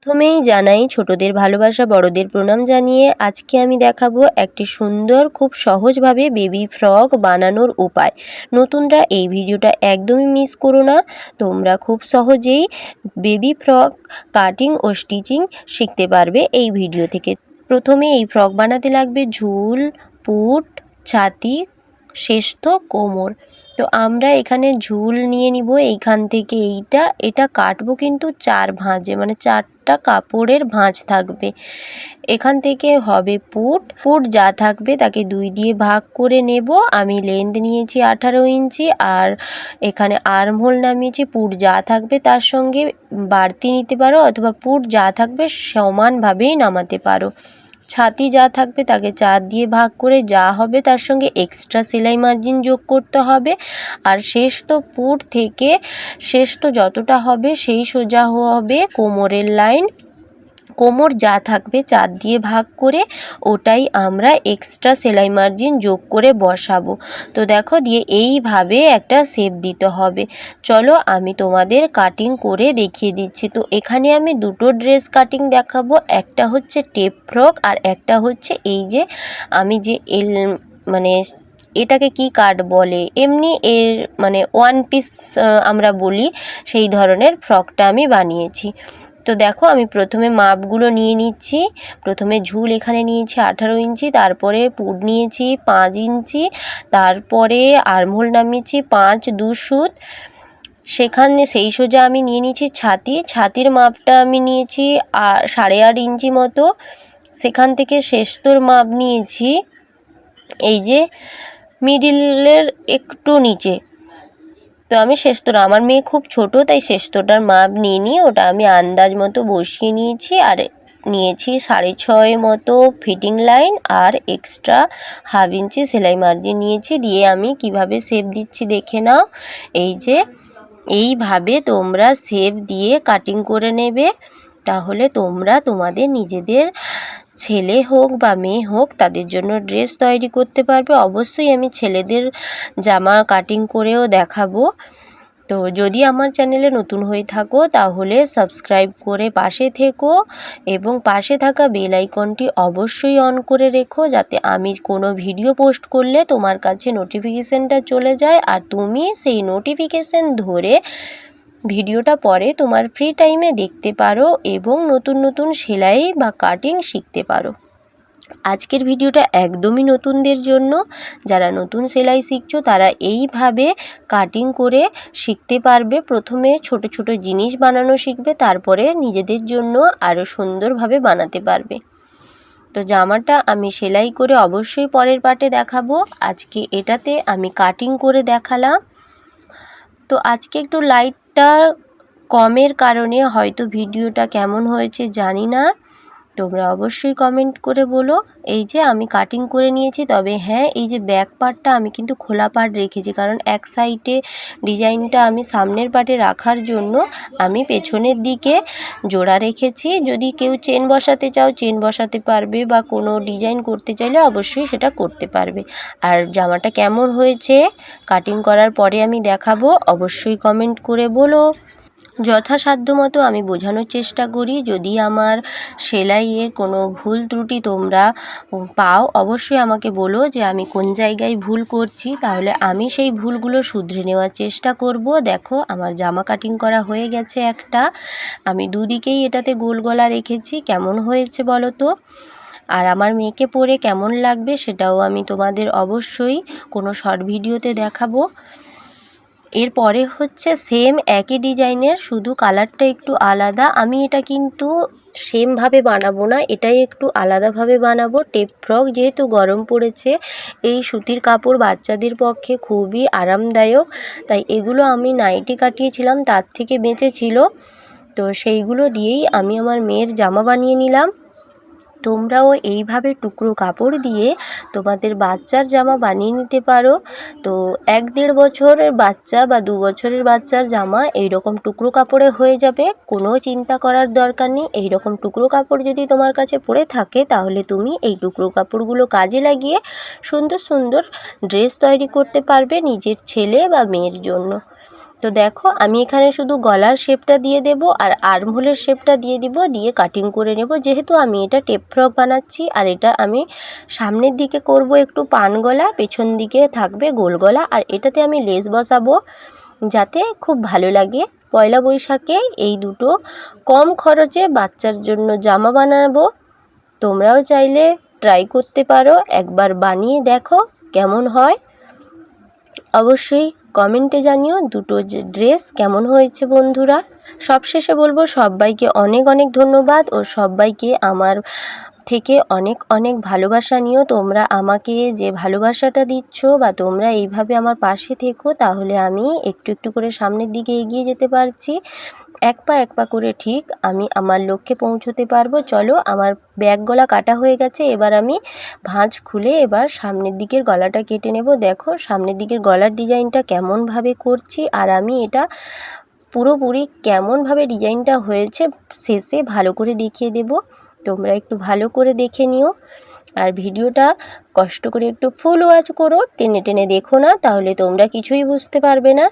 প্রথমেই জানাই ছোটদের ভালোবাসা, বড়দের প্রণাম জানিয়ে আজকে আমি দেখাবো একটি সুন্দর খুব সহজভাবে বেবি ফ্রক বানানোর উপায়। নতুনরা এই ভিডিওটা একদমই মিস করো না। তোমরা খুব সহজেই বেবি ফ্রক কাটিং ও স্টিচিং শিখতে পারবে এই ভিডিও থেকে। প্রথমে এই ফ্রক বানাতে লাগবে ঝুল, পুট, ছাতি, শেষত, কোমর। তো আমরা এখানে ঝুল নিয়ে নিব এইখান থেকে। এটা কাটবো কিন্তু 4 ভাঁজে, মানে 4টা কাপড়ের ভাঁজ থাকবে। এখান থেকে হবে পুট যা থাকবে তাকে 2 দিয়ে ভাগ করে নেব। আমি লেন্থ নিয়েছি 18 ইঞ্চি, আর এখানে আর্মহোল নামিয়েছি। পুট যা থাকবে তার সঙ্গে বাড়তি নিতে পারো, অথবা পুট যা থাকবে সমানভাবেই নামাতে পারো। ছাতি যা থাকবে তাকে 4 দিয়ে ভাগ করে যা হবে তার সঙ্গে এক্সট্রা সেলাই মার্জিন যোগ করতে হবে। আর পুট থেকে যতটা হবে সেই সোজা হবে কোমরের লাইন। কোমর যা থাকবে 4 দিয়ে ভাগ করে ওটাই আমরা এক্সট্রা সেলাই মার্জিন যোগ করে বসাবো। তো দেখো, দিয়ে এইভাবে একটা শেপ দিতে হবে। চলো আমি তোমাদের কাটিং করে দেখিয়ে দিচ্ছি। তো এখানে আমি দুটো ড্রেস কাটিং দেখাবো, একটা হচ্ছে টেপ ফ্রক আর একটা হচ্ছে এই যে আমি যে মানে এটাকে কি কাট বলে, এমনি এর মানে 1 পিস আমরা বলি, সেই ধরনের ফ্রকটা আমি বানিয়েছি। তো দেখো, আমি প্রথমে মাপগুলো নিয়ে নিচ্ছি। প্রথমে ঝুল এখানে নিয়েছি 18 ইঞ্চি, তারপরে পুট নিয়েছি 5 ইঞ্চি, তারপরে আর্মহোল নামিয়েছি 5 2 সুত। সেখানে সেই সোজা আমি নিয়ে নিয়েছি ছাতির মাপটা আমি নিয়েছি 8.5 ইঞ্চি মতো। সেখান থেকে শেষতোর মাপ নিয়েছি এই যে মিডিলের একটু নিচে। তো আমি শেষতোটা, আমার মেয়ে খুব ছোট তাই শেষতোটার মাপ নিয়ে ওটা আমি আন্দাজ মতো বসিয়ে নিয়েছি। আর নিয়েছি 6.5 মতো ফিটিং লাইন, আর এক্সট্রা 1/2 ইঞ্চি সেলাই মার্জিন নিয়েছি। দিয়ে আমি কিভাবে শেপ দিচ্ছি দেখে নাও। এই যে এইভাবে তোমরা শেপ দিয়ে কাটিং করে নেবে, তাহলে তোমরা তোমাদের নিজেদের ছেলে হোক বা মেয়ে হোক তাদের জন্য ড্রেস তৈরি করতে পারবে। অবশ্যই আমি ছেলেদের জামা কাটিং করেও দেখাবো। তো যদি আমার চ্যানেলে নতুন হয়ে থাকো তাহলে সাবস্ক্রাইব করে পাশে থেকো, এবং পাশে থাকা বেল আইকনটি অবশ্যই অন করে রেখো, যাতে আমি কোনো ভিডিও পোস্ট করলে তোমার কাছে নোটিফিকেশানটা চলে যায়, আর তুমি সেই নোটিফিকেশান ধরে ভিডিওটা পরে তোমার ফ্রি টাইমে দেখতে পারো এবং নতুন নতুন সেলাই বা কাটিং শিখতে পারো। আজকের ভিডিওটা একদমই নতুনদের জন্য। যারা নতুন সেলাই শিখছো তারা এইভাবে কাটিং করে শিখতে পারবে। প্রথমে ছোট ছোট জিনিস বানানো শিখবে, তারপরে নিজেদের জন্য আরও সুন্দরভাবে বানাতে পারবে। তো জামাটা আমি সেলাই করে অবশ্যই পরের পার্টে দেখাবো। আজকে এটাতে আমি কাটিং করে দেখালাম। তো আজকে একটু লাইটটা কমের কারণে হয়তো ভিডিওটা কেমন হয়েছে জানি না, তোমরা অবশ্যই কমেন্ট করে বলো। এই যে আমি কাটিং করে নিয়েছি, তবে হ্যাঁ, এই যে ব্যাক পার্টটা আমি কিন্তু খোলা পার্ট রেখেছি, কারণ এক সাইডে ডিজাইনটা আমি সামনের পার্টে রাখার জন্য আমি পেছনের দিকে জোড়া রেখেছি। যদি কেউ চেন বসাতে চাও চেন বসাতে পারবে, বা কোনো ডিজাইন করতে চাইলে অবশ্যই সেটা করতে পারবে। আর জামাটা কেমন হয়েছে কাটিং করার পরে আমি দেখাবো, অবশ্যই কমেন্ট করে বলো। যথাসাধ্য মতো আমি বোঝানোর চেষ্টা করি। যদি আমার সেলাইয়ের কোনো ভুল ত্রুটি তোমরা পাও অবশ্যই আমাকে বলো যে আমি কোন জায়গায় ভুল করছি, তাহলে আমি সেই ভুলগুলো শুধরে নেওয়ার চেষ্টা করব। দেখো, আমার জামা কাটিং করা হয়ে গেছে একটা। আমি দুদিকেই এটাতে গোল গলা রেখেছি। কেমন হয়েছে বলো তো? আর আমার মেয়েকে পরে কেমন লাগবে সেটাও আমি তোমাদের অবশ্যই কোনো শর্ট ভিডিওতে দেখাবো। এরপরে হচ্ছে সেম একই ডিজাইনের, শুধু কালারটা একটু আলাদা। আমি এটা কিন্তু সেমভাবে বানাবো না, এটাই একটু আলাদাভাবে বানাবো। টেপ ফ্রক যেহেতু গরম পড়েছে, এই সুতির কাপড় বাচ্চাদের পক্ষে খুবই আরামদায়ক, তাই এগুলো আমি নাইটি কাটিয়েছিলাম তার থেকে বেঁচেছিল। তো সেইগুলো দিয়েই আমি আমার মেয়ের জামা বানিয়ে নিলাম। তোমরাও এইভাবে টুকরো কাপড় দিয়ে তোমাদের বাচ্চার জামা বানিয়ে নিতে পারো। তো 1-1.5 বছরের বাচ্চা বা 2 বছরের বাচ্চার জামা এইরকম টুকরো কাপড়ে হয়ে যাবে, কোনো চিন্তা করার দরকার নেই। এইরকম টুকরো কাপড় যদি তোমার কাছে পড়ে থাকে তাহলে তুমি এই টুকরো কাপড়গুলো কাজে লাগিয়ে সুন্দর সুন্দর ড্রেস তৈরি করতে পারবে নিজের ছেলে বা মেয়ের জন্য। তো দেখো আমি এখানে শুধু গলার শেপটা দিয়ে দেব আর আর্মহোলের শেপটা দিয়ে দিব, দিয়ে কাটিং করে নেব। যেহেতু আমি এটা টেপ ফ্রক বানাচ্ছি আর এটা আমি সামনের দিকে করব একটু পান গলা, পেছন দিকে থাকবে গোল গলা, আর এটাতে আমি লেস বসাবো যাতে খুব ভালো লাগে। পয়লা বৈশাখে এই দুটো কম খরচে বাচ্চার জন্য জামা বানাবো। তোমরাও চাইলে ট্রাই করতে পারো, একবার বানিয়ে দেখো কেমন হয়। অবশ্যই কমেন্টে জানিও দুটো ড্রেস কেমন হয়েছে বন্ধুরা। সবশেষে বলবো সবাইকে অনেক অনেক ধন্যবাদ ও সবাইকে আমার থেকে অনেক অনেক ভালোবাসা নিও। তোমরা আমাকে যে ভালোবাসাটা দিচ্ছ বা তোমরা এইভাবে আমার পাশে থেকো, তাহলে আমি একটু একটু করে সামনের দিকে এগিয়ে যেতে পারছি। এক পা করে ঠিক আমি আমার লক্ষ্যে পৌঁছতে পারবো। চলো, আমার ব্যাক গলা কাটা হয়ে গেছে, এবার আমি ভাঁজ খুলে এবার সামনের দিকের গলাটা কেটে নেব। দেখো সামনের দিকের গলার ডিজাইনটা কেমনভাবে করছি, আর আমি এটা পুরোপুরি কেমনভাবে ডিজাইনটা হয়েছে শেষে ভালো করে দেখিয়ে দেব। তোমরা একটু ভালো করে দেখে নিও, আর ভিডিওটা কষ্ট করে একটু ফুল ওয়াচ করো, টেনে টেনে দেখো না, তাহলে তোমরা কিছুই বুঝতে পারবে না।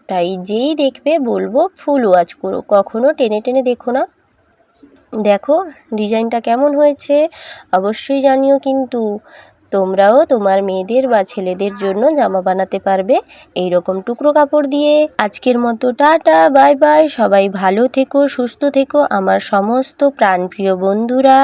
তাই যেই দেখবে বলবো ফুল ওয়াচ করো, কখনো টেনে টেনে দেখো না। দেখো ডিজাইনটা কেমন হয়েছে অবশ্যই জানিও, কিন্তু তোমরাও তোমার মেয়েদের বা ছেলেদের জন্য জামা বানাতে পারবে এই রকম টুকরো কাপড় দিয়ে। আজকের মতো টাটা, বাই বাই। সবাই ভালো থেকো, সুস্থ থেকো আমার সমস্ত প্রাণপ্রিয় বন্ধুরা।